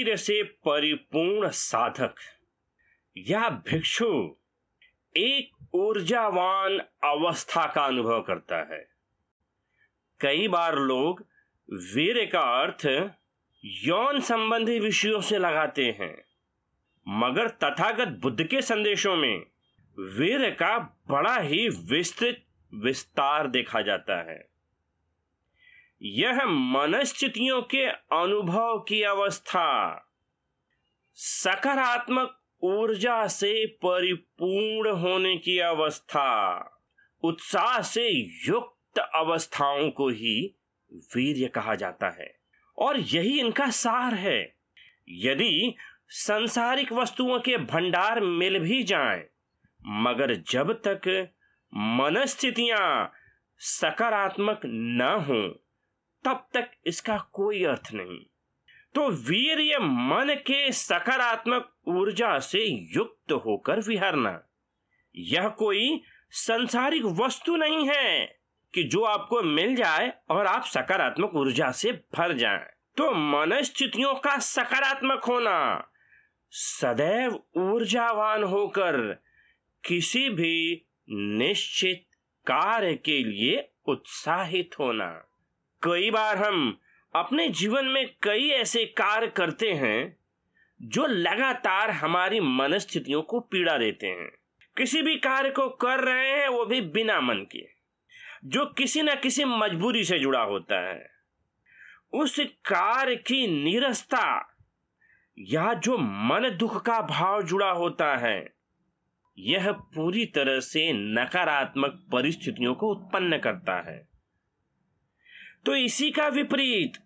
वीर्य से परिपूर्ण साधक या भिक्षु एक ऊर्जावान अवस्था का अनुभव करता है। कई बार लोग वीर्य का अर्थ यौन संबंधी विषयों से लगाते हैं, मगर तथागत बुद्ध के संदेशों में वीर्य का बड़ा ही विस्तृत विस्तार देखा जाता है। यह मनस्थितियों के अनुभव की अवस्था, सकारात्मक ऊर्जा से परिपूर्ण होने की अवस्था, उत्साह से युक्त अवस्थाओं को ही वीर्य कहा जाता है और यही इनका सार है। यदि सांसारिक वस्तुओं के भंडार मिल भी जाएं, मगर जब तक मनस्थितियां सकारात्मक न हो तब तक इसका कोई अर्थ नहीं। तो वीर्य मन के सकारात्मक ऊर्जा से युक्त होकर विहरना, यह कोई सांसारिक वस्तु नहीं है कि जो आपको मिल जाए और आप सकारात्मक ऊर्जा से भर जाएं। तो मनस्थितियों का सकारात्मक होना, सदैव ऊर्जावान होकर किसी भी निश्चित कार्य के लिए उत्साहित होना। कई बार हम अपने जीवन में कई ऐसे कार्य करते हैं जो लगातार हमारी मनस्थितियों को पीड़ा देते हैं। किसी भी कार्य को कर रहे हैं वो भी बिना मन के, जो किसी न किसी मजबूरी से जुड़ा होता है। उस कार्य की नीरसता या जो मन दुख का भाव जुड़ा होता है, यह पूरी तरह से नकारात्मक परिस्थितियों को उत्पन्न करता है। तो इसी का विपरीत,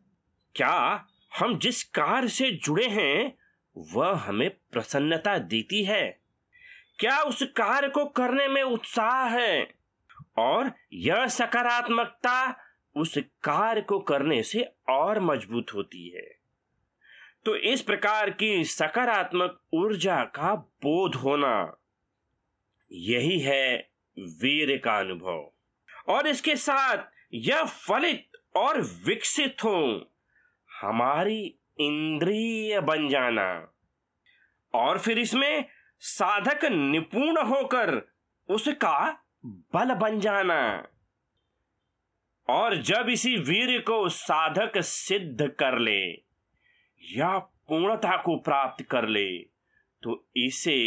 क्या हम जिस कार्य से जुड़े हैं वह हमें प्रसन्नता देती है? क्या उस कार्य को करने में उत्साह है और यह सकारात्मकता उस कार्य को करने से और मजबूत होती है? तो इस प्रकार की सकारात्मक ऊर्जा का बोध होना, यही है वीर्य का अनुभव। और इसके साथ यह फलित और विकसित हो हमारी इंद्रिय बन जाना, और फिर इसमें साधक निपुण होकर उसका बल बन जाना। और जब इसी वीर्य को साधक सिद्ध कर ले या पूर्णता को प्राप्त कर ले तो इसे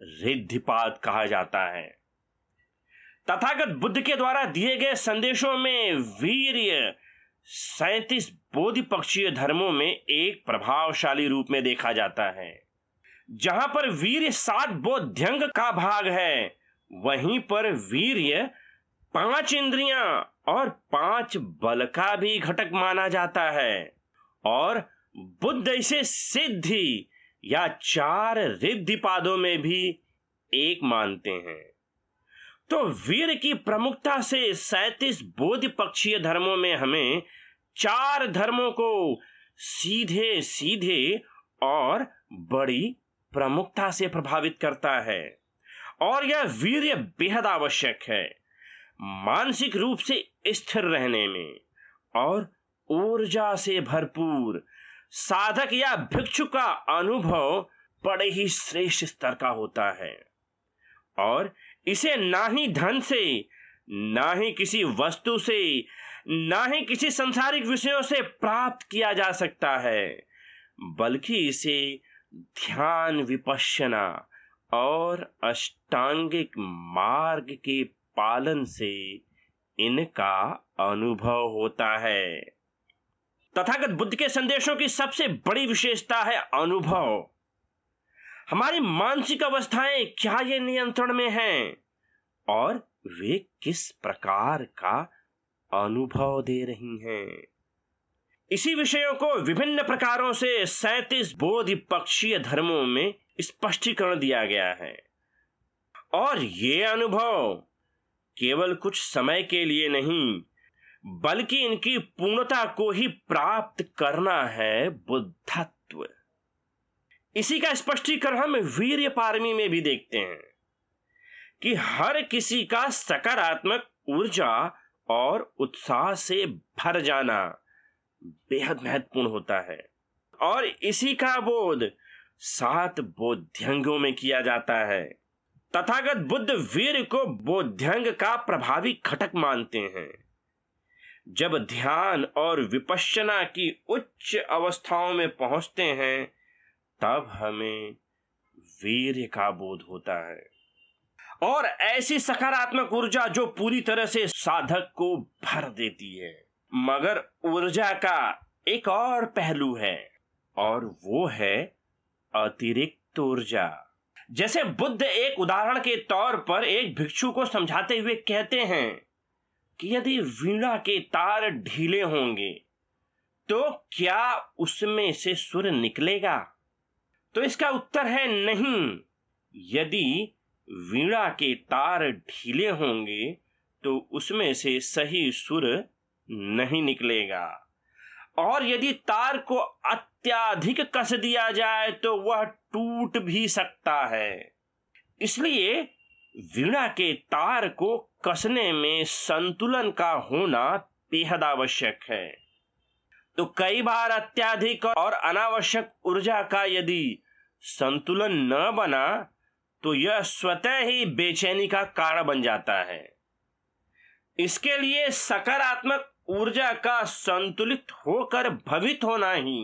रिद्धिपाद कहा जाता है। तथागत बुद्ध के द्वारा दिए गए संदेशों में वीर्य 37 बोधिपक्षीय धर्मों में एक प्रभावशाली रूप में देखा जाता है। जहां पर वीर्य 7 बोध्यंग का भाग है, वहीं पर वीर्य 5 इंद्रियां और 5 बल का भी घटक माना जाता है। और बुद्ध इसे सिद्धि या 4 रिद्धिपादों में भी एक मानते हैं। तो वीर्य की प्रमुखता से 37 बोधिपक्षीय धर्मों में हमें 4 धर्मों को सीधे सीधे और बड़ी प्रमुखता से प्रभावित करता है। और यह वीर्य बेहद आवश्यक है मानसिक रूप से स्थिर रहने में, और ऊर्जा से भरपूर साधक या भिक्षु का अनुभव बड़े ही श्रेष्ठ स्तर का होता है। और इसे ना ही धन से, ना ही किसी वस्तु से, ना ही किसी सांसारिक विषयों से प्राप्त किया जा सकता है, बल्कि इसे ध्यान, विपश्यना और अष्टांगिक मार्ग के पालन से इनका अनुभव होता है। तथागत बुद्ध के संदेशों की सबसे बड़ी विशेषता है अनुभव। हमारी मानसिक अवस्थाएं क्या ये नियंत्रण में हैं और वे किस प्रकार का अनुभव दे रही हैं? इसी विषयों को विभिन्न प्रकारों से 37 बोधिपक्षीय धर्मों में स्पष्टीकरण दिया गया है। और ये अनुभव केवल कुछ समय के लिए नहीं, बल्कि इनकी पूर्णता को ही प्राप्त करना है बुद्धत्व। इसी का स्पष्टीकरण हम वीर्य पारमी में भी देखते हैं कि हर किसी का सकारात्मक ऊर्जा और उत्साह से भर जाना बेहद महत्वपूर्ण होता है। और इसी का बोध 7 बोध्यंगों में किया जाता है। तथागत बुद्ध वीर्य को बोध्यंग का प्रभावी घटक मानते हैं। जब ध्यान और विपश्यना की उच्च अवस्थाओं में पहुंचते हैं तब हमें वीर्य का बोध होता है, और ऐसी सकारात्मक ऊर्जा जो पूरी तरह से साधक को भर देती है। मगर ऊर्जा का एक और पहलू है, और वो है अतिरिक्त ऊर्जा। जैसे बुद्ध एक उदाहरण के तौर पर एक भिक्षु को समझाते हुए कहते हैं कि यदि वीणा के तार ढीले होंगे तो क्या उसमें से सुर निकलेगा? तो इसका उत्तर है नहीं। यदि वीणा के तार ढीले होंगे तो उसमें से सही सुर नहीं निकलेगा, और यदि तार को अत्यधिक कस दिया जाए तो वह टूट भी सकता है। इसलिए वीणा के तार को कसने में संतुलन का होना बेहद आवश्यक है। तो कई बार अत्यधिक और अनावश्यक ऊर्जा का यदि संतुलन न बना तो यह स्वतः ही बेचैनी का कारण बन जाता है। इसके लिए सकारात्मक ऊर्जा का संतुलित होकर भवित होना ही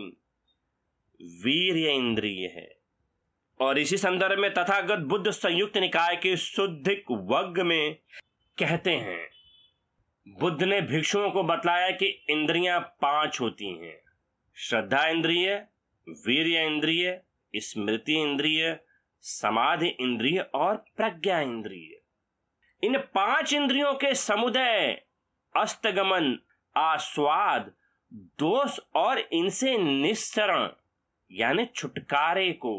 वीर्य इंद्रिय है। और इसी संदर्भ में तथागत बुद्ध संयुक्त निकाय के शुद्धिक वग्ग में कहते हैं, बुद्ध ने भिक्षुओं को बतलाया कि इंद्रियां 5 होती हैं: श्रद्धा इंद्रिय, वीर्य इंद्रिय, स्मृति इंद्रिय, समाधि इंद्रिय और प्रज्ञा इंद्रिय। इन 5 इंद्रियों के समुदाय अस्तगमन, आस्वाद, दोष और इनसे निस्सरण यानी छुटकारे को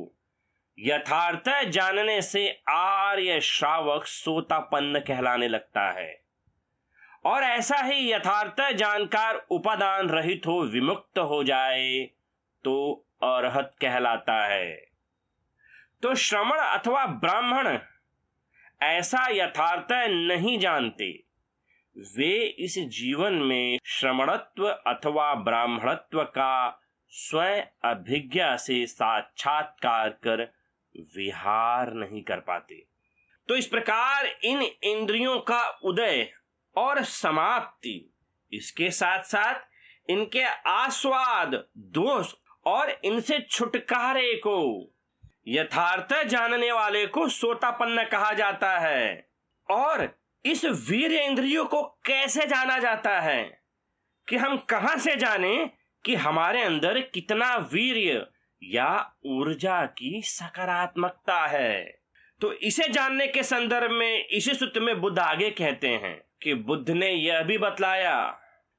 यथार्थ जानने से आर्य श्रावक सोतापन्न कहलाने लगता है, और ऐसा ही यथार्थ जानकार उपादान रहित हो विमुक्त हो जाए तो अरहत कहलाता है। तो श्रमण अथवा ब्राह्मण ऐसा यथार्थ नहीं जानते। वे इस जीवन में श्रमणत्व अथवा ब्राह्मणत्व का स्वयं अभिज्ञा से साक्षात्कार कर विहार नहीं कर पाते। तो इस प्रकार इन इंद्रियों का उदय और समाप्ति, इसके साथ साथ इनके आस्वाद, दोष और इनसे छुटकारे को यथार्थ जानने वाले को सोतापन्न कहा जाता है। और इस वीर्य इंद्रियों को कैसे जाना जाता है कि हम कहां से जानें कि हमारे अंदर कितना वीर्य या ऊर्जा की सकारात्मकता है? तो इसे जानने के संदर्भ में इसी सूत्र में बुद्ध आगे कहते हैं कि बुद्ध ने यह भी बतलाया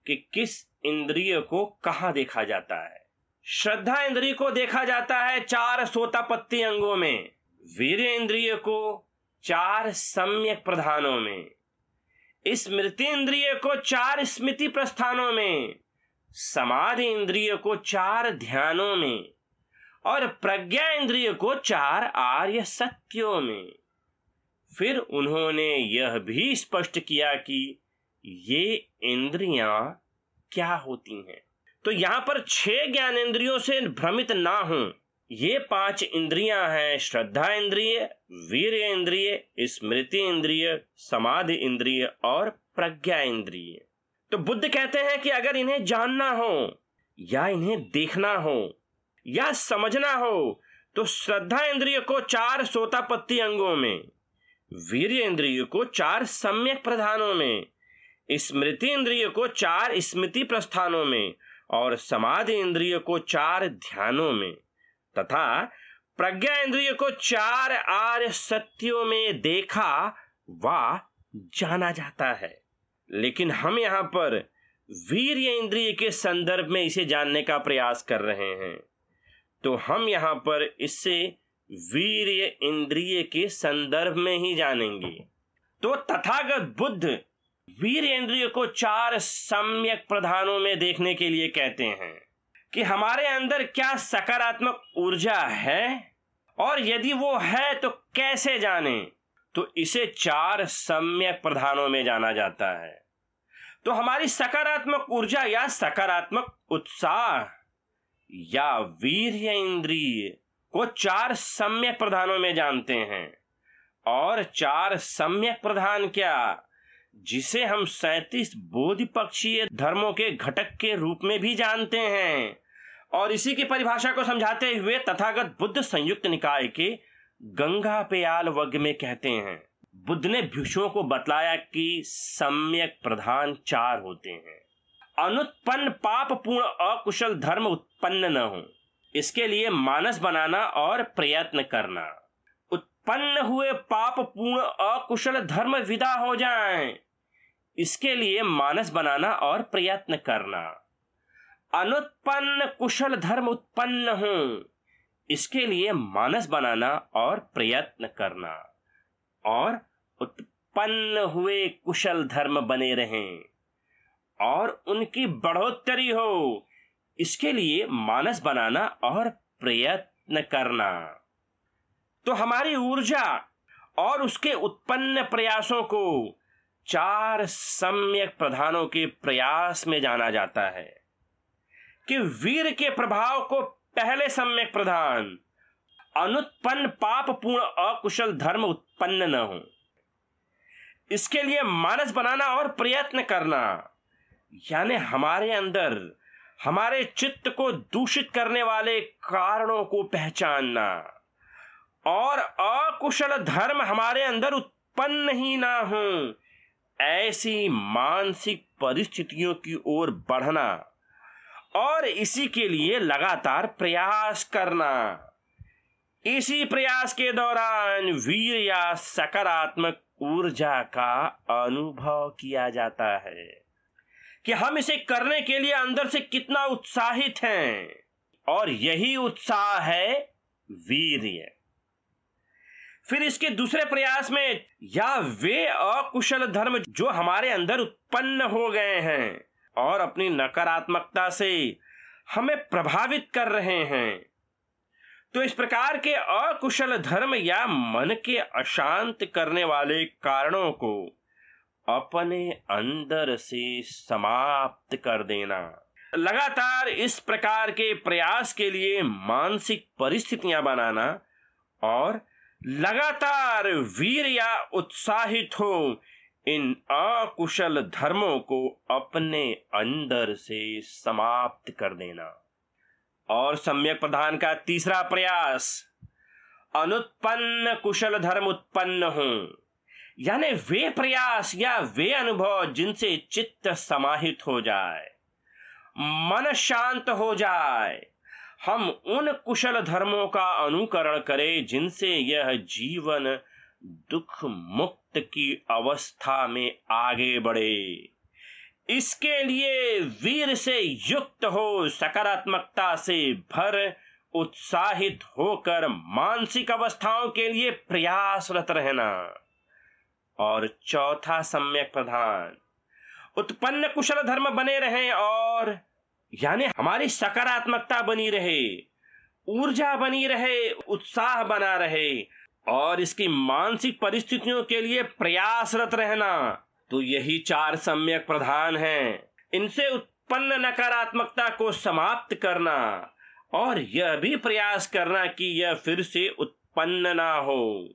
कि किस इंद्रिय को कहां देखा जाता है। श्रद्धा इंद्रिय को देखा जाता है 4 सोतापत्ति अंगों में, वीर्य इंद्रिय को 4 सम्यक प्रधानों में, स्मृति इंद्रिय को 4 स्मृति प्रस्थानों में, समाधि इंद्रिय को 4 ध्यानों में और प्रज्ञा इंद्रिय को 4 आर्य सत्यों में। फिर उन्होंने यह भी स्पष्ट किया कि ये इंद्रियां क्या होती हैं। तो यहां पर 6 ज्ञानेंद्रियों से भ्रमित ना हों। ये 5 इंद्रियां हैं: श्रद्धा इंद्रिय, वीर्य इंद्रिय, स्मृति इंद्रिय, समाधि इंद्रिय और प्रज्ञा इंद्रिय। तो बुद्ध कहते हैं कि अगर इन्हें जानना हो या इन्हें देखना हो या समझना हो तो श्रद्धा इंद्रिय को 4 सोतापत्ति अंगों में, वीर्य इंद्रिय को 4 सम्यक प्रधानों में, स्मृति इंद्रिय को 4 स्मृति प्रस्थानों में और समाधि इंद्रिय को 4 ध्यानों में तथा प्रज्ञा इंद्रिय को 4 आर्य सत्यों में देखा व जाना जाता है। लेकिन हम यहाँ पर वीर्य इंद्रिय के संदर्भ में इसे जानने का प्रयास कर रहे हैं, तो हम यहाँ पर इससे वीर्य इंद्रिय के संदर्भ में ही जानेंगे। तो तथागत बुद्ध वीर्य इंद्रिय को 4 सम्यक प्रधानों में देखने के लिए कहते हैं कि हमारे अंदर क्या सकारात्मक ऊर्जा है, और यदि वो है तो कैसे जाने। तो इसे 4 सम्यक प्रधानों में जाना जाता है। तो हमारी सकारात्मक ऊर्जा या सकारात्मक उत्साह या वीर्य इंद्रिय को 4 सम्यक प्रधानों में जानते हैं। और 4 सम्यक प्रधान क्या, जिसे हम 37 बोधिपक्षीय धर्मों के घटक के रूप में भी जानते हैं। और इसी की परिभाषा को समझाते हुए तथागत बुद्ध संयुक्त निकाय के गंगापयाल वग्ग में कहते हैं, बुद्ध ने भिक्षुओं को बतलाया कि सम्यक प्रधान 4 होते हैं। अनुत्पन्न पाप पूर्ण अकुशल धर्म उत्पन्न न हो, इसके लिए मानस बनाना और प्रयत्न करना। उत्पन्न हुए पाप पूर्ण अकुशल धर्म विदा हो जाएं, इसके लिए मानस बनाना और प्रयत्न करना। अनुत्पन्न कुशल धर्म उत्पन्न हो, इसके लिए मानस बनाना और प्रयत्न करना। और उत्पन्न हुए कुशल धर्म बने रहें और उनकी बढ़ोतरी हो, इसके लिए मानस बनाना और प्रयत्न करना। तो हमारी ऊर्जा और उसके उत्पन्न प्रयासों को 4 सम्यक प्रधानों के प्रयास में जाना जाता है कि वीर के प्रभाव को पहले सम्यक प्रधान अनुत्पन्न पाप पूर्ण अकुशल धर्म उत्पन्न न हो, इसके लिए मानस बनाना और प्रयत्न करना। यानी हमारे अंदर हमारे चित्त को दूषित करने वाले कारणों को पहचानना और अकुशल धर्म हमारे अंदर उत्पन्न ही ना हो, ऐसी मानसिक परिस्थितियों की ओर बढ़ना और इसी के लिए लगातार प्रयास करना। इसी प्रयास के दौरान वीर या सकारात्मक ऊर्जा का अनुभव किया जाता है कि हम इसे करने के लिए अंदर से कितना उत्साहित हैं, और यही उत्साह है वीर्य। फिर इसके दूसरे प्रयास में या वे अकुशल धर्म जो हमारे अंदर उत्पन्न हो गए हैं और अपनी नकारात्मकता से हमें प्रभावित कर रहे हैं, तो इस प्रकार के अकुशल धर्म या मन के अशांत करने वाले कारणों को अपने अंदर से समाप्त कर देना। लगातार इस प्रकार के प्रयास के लिए मानसिक परिस्थितियां बनाना और लगातार वीर या उत्साहित हो इन अकुशल धर्मों को अपने अंदर से समाप्त कर देना। और सम्यक प्रधान का तीसरा प्रयास अनुत्पन्न कुशल धर्म उत्पन्न हो, यानी वे प्रयास या वे अनुभव जिनसे चित्त समाहित हो जाए, मन शांत हो जाए। हम उन कुशल धर्मों का अनुकरण करें जिनसे यह जीवन दुख मुक्त की अवस्था में आगे बढ़े। इसके लिए वीर से युक्त हो, सकारात्मकता से भर उत्साहित होकर मानसिक अवस्थाओं के लिए प्रयासरत रहना। और चौथा सम्यक प्रधान उत्पन्न कुशल धर्म बने रहें, और यानी हमारी सकारात्मकता बनी रहे, ऊर्जा बनी रहे, उत्साह बना रहे और इसकी मानसिक परिस्थितियों के लिए प्रयासरत रहना। तो यही 4 सम्यक प्रधान हैं। इनसे उत्पन्न नकारात्मकता को समाप्त करना और यह भी प्रयास करना कि यह फिर से उत्पन्न ना हो।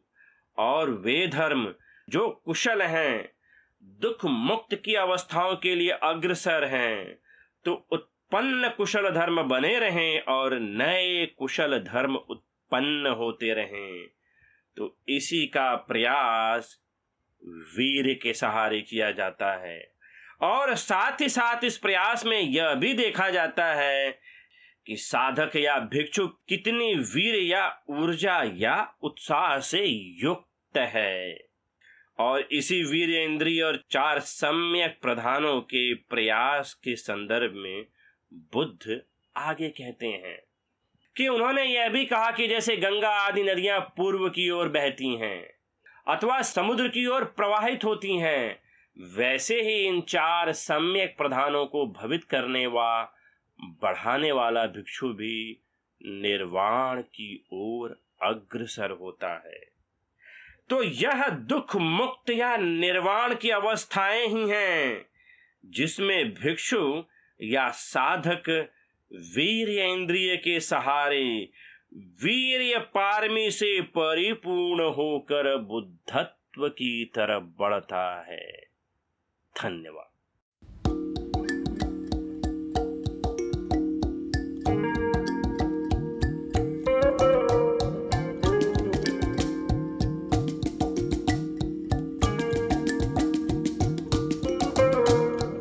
और वे धर्म जो कुशल हैं, दुख मुक्त की अवस्थाओं के लिए अग्रसर हैं, तो उत्पन्न कुशल धर्म बने रहें और नए कुशल धर्म उत्पन्न होते रहें। तो इसी का प्रयास वीर के सहारे किया जाता है। और साथ ही साथ इस प्रयास में यह भी देखा जाता है कि साधक या भिक्षु कितनी वीर या ऊर्जा या उत्साह से युक्त है। और इसी वीर इंद्रिय और 4 सम्यक प्रधानों के प्रयास के संदर्भ में बुद्ध आगे कहते हैं कि उन्होंने यह भी कहा कि जैसे गंगा आदि नदियां पूर्व की ओर बहती हैं अथवा समुद्र की ओर प्रवाहित होती हैं, वैसे ही इन 4 सम्यक प्रधानों को भवित करने व बढ़ाने वाला भिक्षु भी निर्वाण की ओर अग्रसर होता है। तो यह दुख मुक्त या निर्वाण की अवस्थाएं ही हैं जिसमें भिक्षु या साधक वीर्य इंद्रिय के सहारे वीर्य पारमी से परिपूर्ण होकर बुद्धत्व की तरफ बढ़ता है। धन्यवाद।